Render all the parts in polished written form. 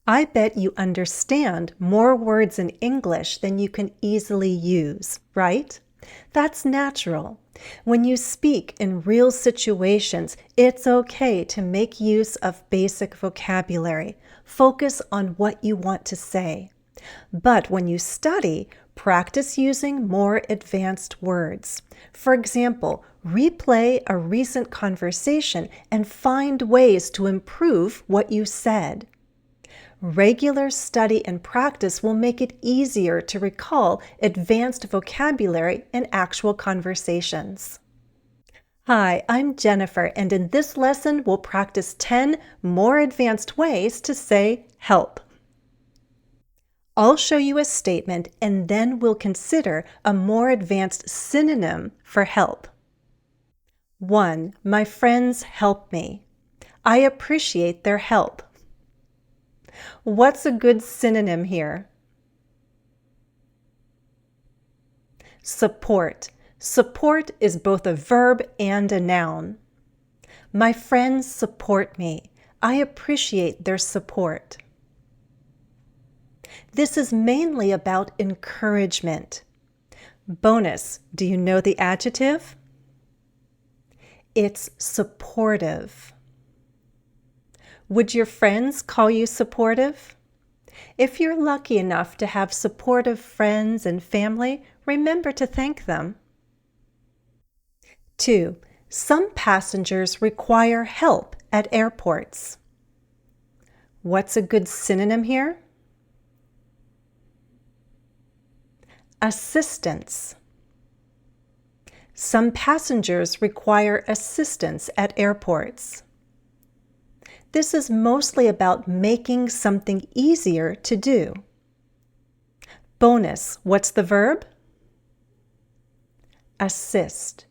I bet you understand more words in English than you can easily use, right? That's natural. When you speak in real situations, it's okay to make use of basic vocabulary. Focus on what you want to say. But when you study, practice using more advanced words. For example, replay a recent conversation and find ways to improve what you said. Regular study and practice will make it easier to recall advanced vocabulary in actual conversations. Hi, I'm Jennifer, and in this lesson, we'll practice 10 more advanced ways to say help. I'll show you a statement, and then we'll consider a more advanced synonym for help. 1. My friends help me. I appreciate their help. What's a good synonym here? Support. Support is both a verb and a noun. My friends support me. I appreciate their support. This is mainly about encouragement. Bonus, do you know the adjective? It's supportive. Would your friends call you supportive? If you're lucky enough to have supportive friends and family, remember to thank them. 2. Some passengers require help at airports. What's a good synonym here? Assistance. Some passengers require assistance at airports. This is mostly about making something easier to do. Bonus, what's the verb? Assist.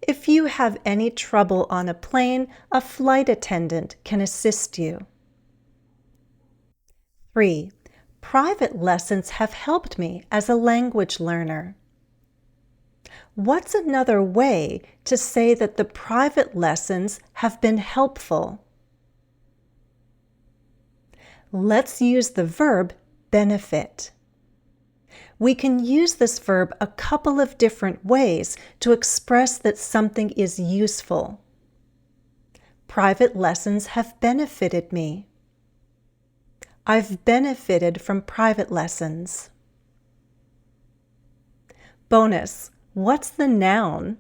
If you have any trouble on a plane, a flight attendant can assist you. 3. Private lessons have helped me as a language learner. What's another way to say that the private lessons have been helpful? Let's use the verb benefit. We can use this verb a couple of different ways to express that something is useful. Private lessons have benefited me. I've benefited from private lessons. Bonus, what's the noun?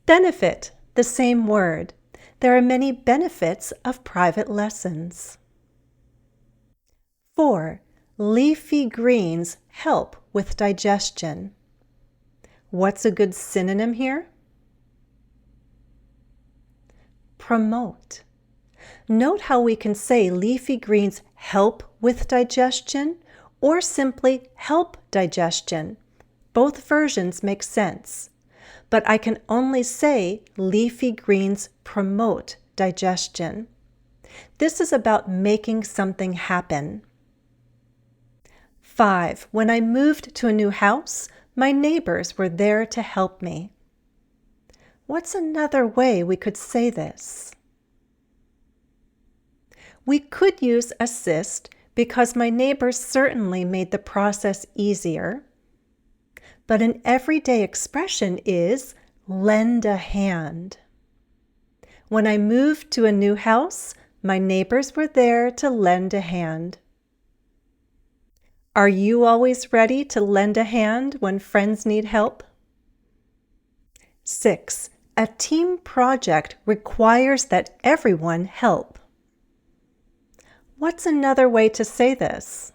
Benefit, the same word. There are many benefits of private lessons. 4. Leafy greens help with digestion. What's a good synonym here? Promote. Note how we can say leafy greens help with digestion or simply help digestion. Both versions make sense, but I can only say leafy greens promote digestion. This is about making something happen. 5. When I moved to a new house, my neighbors were there to help me. What's another way we could say this? We could use assist because my neighbors certainly made the process easier. But an everyday expression is lend a hand. When I moved to a new house, my neighbors were there to lend a hand. Are you always ready to lend a hand when friends need help? 6. A team project requires that everyone help. What's another way to say this?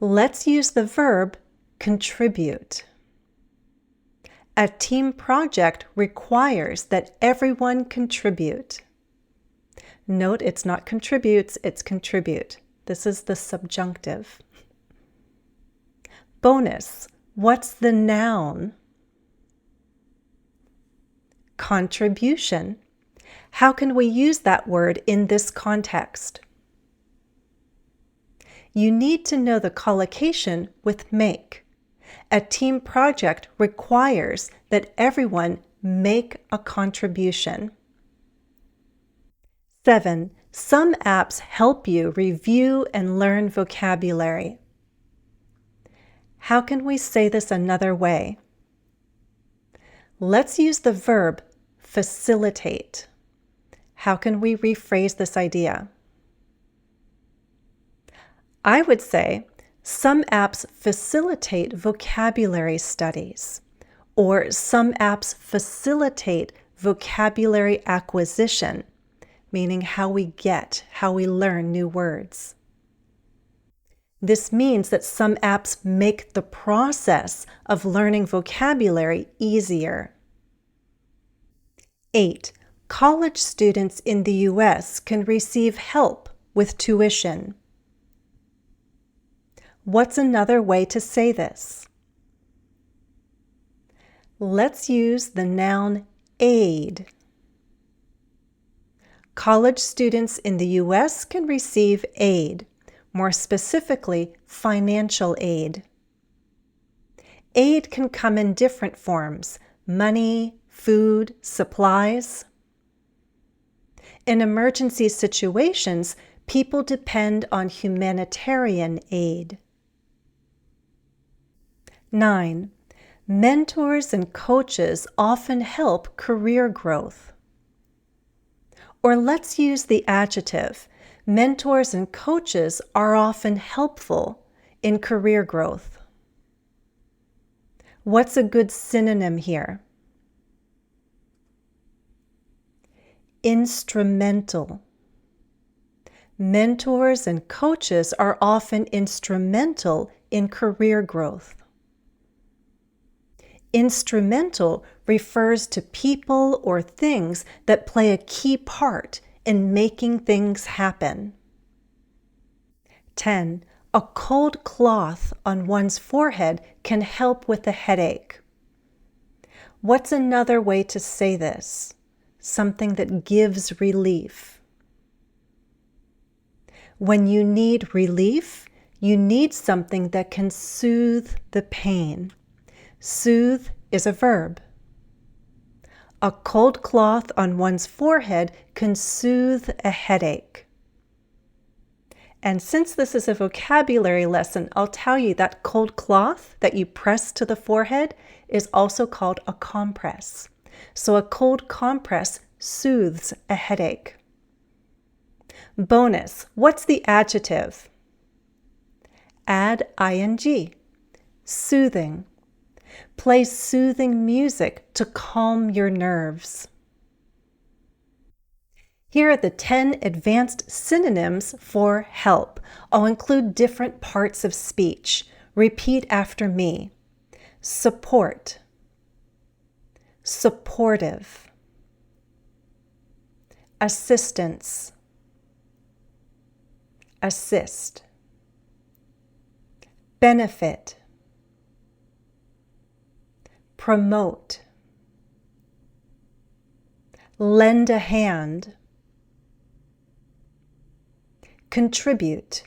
Let's use the verb contribute. A team project requires that everyone contribute. Note it's not contributes, it's contribute. This is the subjunctive. Bonus, what's the noun? Contribution. How can we use that word in this context? You need to know the collocation with make. A team project requires that everyone make a contribution. 7. Some apps help you review and learn vocabulary. How can we say this another way? Let's use the verb facilitate. How can we rephrase this idea? I would say some apps facilitate vocabulary studies, or some apps facilitate vocabulary acquisition, meaning how we learn new words. This means that some apps make the process of learning vocabulary easier. 8. College students in the U.S. can receive help with tuition. What's another way to say this? Let's use the noun aid. College students in the U.S. can receive aid, more specifically, financial aid. Aid can come in different forms: money, food, supplies. In emergency situations, people depend on humanitarian aid. 9. Mentors and coaches often help career growth. Or let's use the adjective. Mentors and coaches are often helpful in career growth. What's a good synonym here? Instrumental. Mentors and coaches are often instrumental in career growth. Instrumental refers to people or things that play a key part in making things happen. 10. A cold cloth on one's forehead can help with a headache. What's another way to say this? Something that gives relief. When you need relief, you need something that can soothe the pain. Soothe is a verb. A cold cloth on one's forehead can soothe a headache. And since this is a vocabulary lesson, I'll tell you that cold cloth that you press to the forehead is also called a compress. So a cold compress soothes a headache. Bonus, what's the adjective? Add ing. Soothing. Play soothing music to calm your nerves. Here are the 10 advanced synonyms for help. I'll include different parts of speech. Repeat after me. Support. Supportive. Assistance. Assist. Benefit. Promote. Lend a hand. Contribute.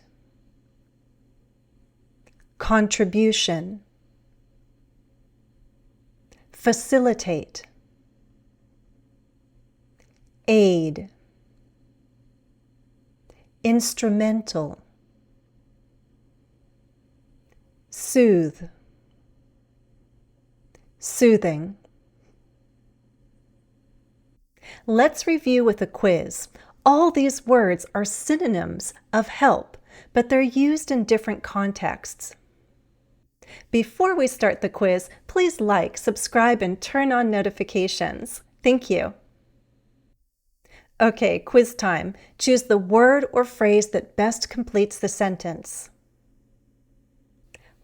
Contribution. Facilitate. Aid. Instrumental. Soothe. Soothing. Let's review with a quiz. All these words are synonyms of help, but they're used in different contexts. Before we start the quiz, please like, subscribe, and turn on notifications. Thank you. Okay, quiz time. Choose the word or phrase that best completes the sentence.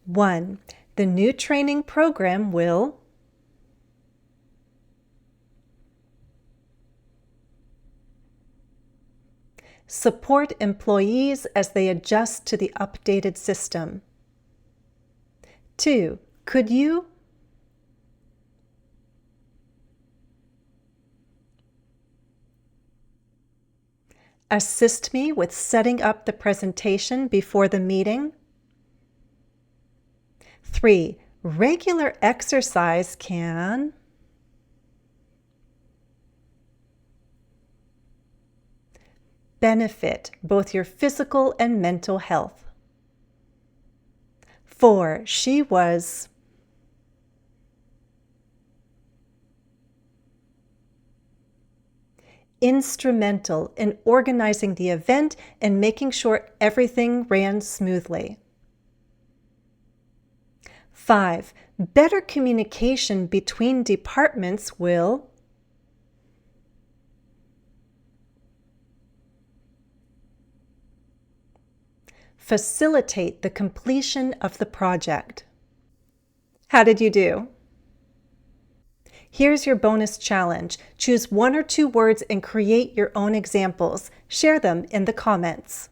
1. The new training program will support employees as they adjust to the updated system. 2. Could you assist me with setting up the presentation before the meeting? 3. Regular exercise can benefit both your physical and mental health. 4. She was instrumental in organizing the event and making sure everything ran smoothly. 5. Better communication between departments will facilitate the completion of the project. How did you do? Here's your bonus challenge. Choose 1 or 2 words and create your own examples. Share them in the comments.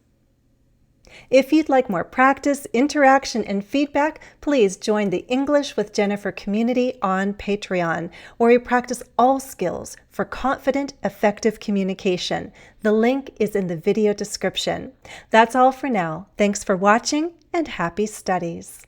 If you'd like more practice, interaction, and feedback, please join the English with Jennifer community on Patreon, where we practice all skills for confident, effective communication. The link is in the video description. That's all for now. Thanks for watching and happy studies.